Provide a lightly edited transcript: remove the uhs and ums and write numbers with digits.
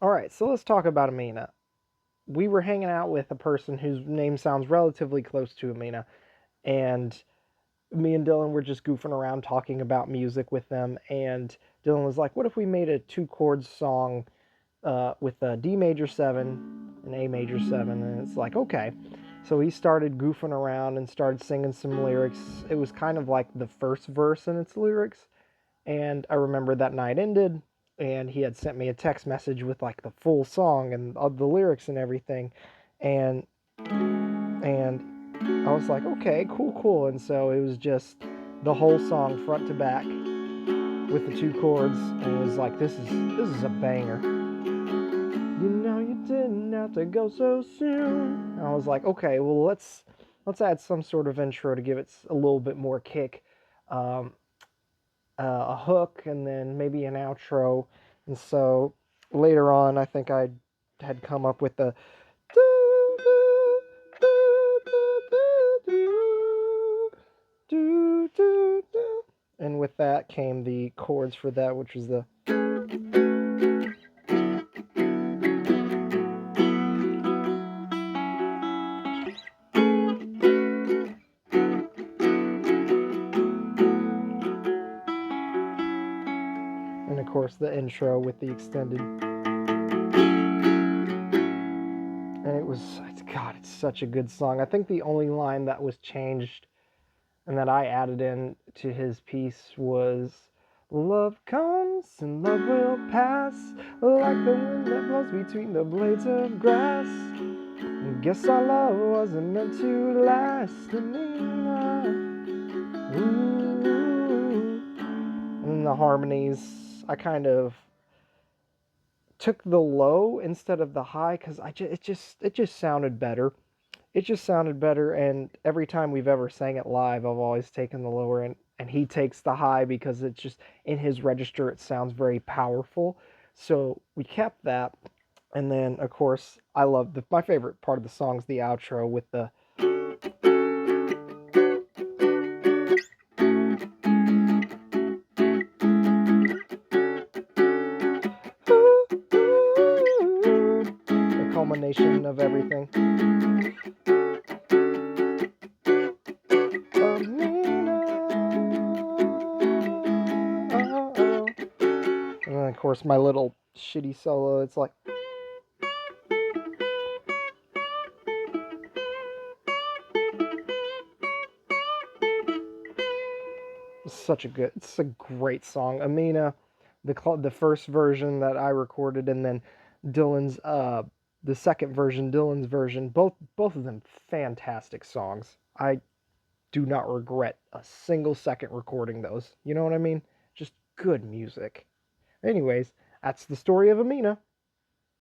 All right, so let's talk about Amina. We were hanging out with a person whose name sounds relatively close to Amina, and me and Dylan were just goofing around talking about music with them. And Dylan was like, "What if we made a two chord song with a D major seven, an A major seven?" And it's like, okay. So he started goofing around and started singing some lyrics. It was kind of like the first verse in its lyrics, and I remember that night ended, and he had sent me a text message with like the full song and all the lyrics and everything, and and I was like, okay, cool, cool. And so it was just the whole song front to back with the two chords, and it was like, this is a banger. You know you didn't have to go so soon. And I was like, okay, well let's add some sort of intro to give it a little bit more kick. Um, a hook and then maybe an outro. And so later on, I think I had come up with the and with that came the chords for that, which was the and of course the intro with the extended. And it was, God, it's such a good song. I think the only line that was changed and that I added in to his piece was, "Love comes and love will pass, like the wind that blows between the blades of grass. Guess our love wasn't meant to last, Amina." Ooh. And the harmonies, I kind of took the low instead of the high because it just sounded better. It just sounded better, and every time we've ever sang it live, I've always taken the lower, and he takes the high because it's just in his register it sounds very powerful. So we kept that, and then of course I love my favorite part of the song is the outro with the the culmination of everything. And then of course my little shitty solo. It's like it's a great song. Amina, the first version that I recorded, and then Dylan's the second version, Dylan's version. Both of them fantastic songs. I do not regret a single second recording those. You know what I mean? Just good music. Anyways, that's the story of Amina.